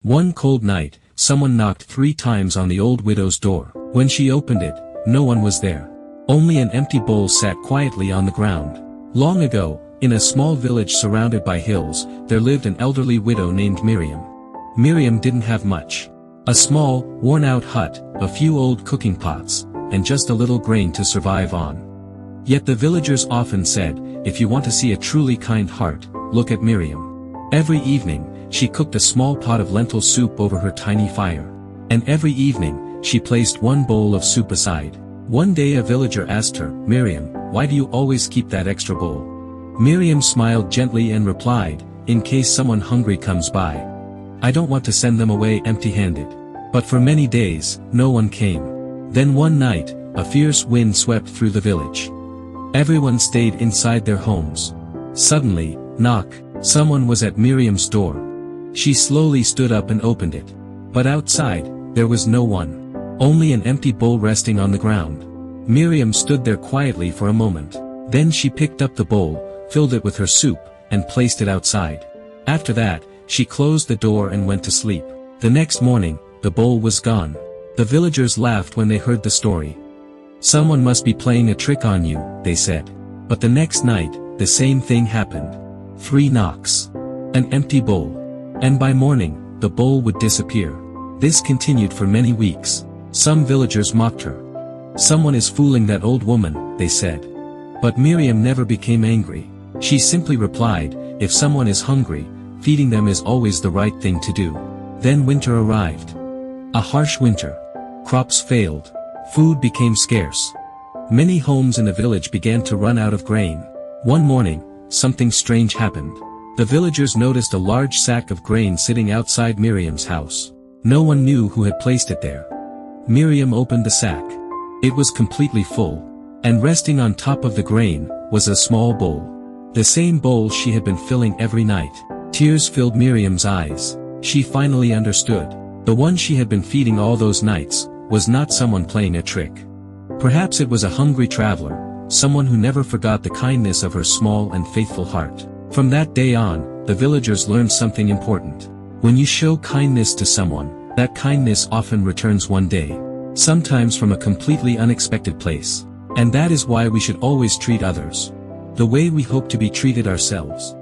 One cold night, someone knocked 3 times on the old widow's door. When she opened it, no one was there. Only an empty bowl sat quietly on the ground. Long ago, in a small village surrounded by hills, there lived an elderly widow named Miriam. Miriam didn't have much. A small, worn-out hut, a few old cooking pots, and just a little grain to survive on. Yet the villagers often said, if you want to see a truly kind heart, look at Miriam. Every evening, she cooked a small pot of lentil soup over her tiny fire. And every evening, she placed one bowl of soup aside. One day a villager asked her, Miriam, why do you always keep that extra bowl? Miriam smiled gently and replied, in case someone hungry comes by. I don't want to send them away empty-handed. But for many days, no one came. Then one night, a fierce wind swept through the village. Everyone stayed inside their homes. Suddenly, knock, someone was at Miriam's door. She slowly stood up and opened it. But outside, there was no one. Only an empty bowl resting on the ground. Miriam stood there quietly for a moment. Then she picked up the bowl, filled it with her soup, and placed it outside. After that, she closed the door and went to sleep. The next morning, the bowl was gone. The villagers laughed when they heard the story. Someone must be playing a trick on you, they said. But the next night, the same thing happened. 3 knocks. An empty bowl. And by morning, the bowl would disappear. This continued for many weeks. Some villagers mocked her. Someone is fooling that old woman, they said. But Miriam never became angry. She simply replied, if someone is hungry, feeding them is always the right thing to do. Then winter arrived. A harsh winter. Crops failed. Food became scarce. Many homes in the village began to run out of grain. One morning, something strange happened. The villagers noticed a large sack of grain sitting outside Miriam's house. No one knew who had placed it there. Miriam opened the sack. It was completely full. And resting on top of the grain, was a small bowl. The same bowl she had been filling every night. Tears filled Miriam's eyes. She finally understood. The one she had been feeding all those nights, was not someone playing a trick. Perhaps it was a hungry traveler, someone who never forgot the kindness of her small and faithful heart. From that day on, the villagers learned something important. When you show kindness to someone, that kindness often returns one day. Sometimes from a completely unexpected place. And that is why we should always treat others the way we hope to be treated ourselves.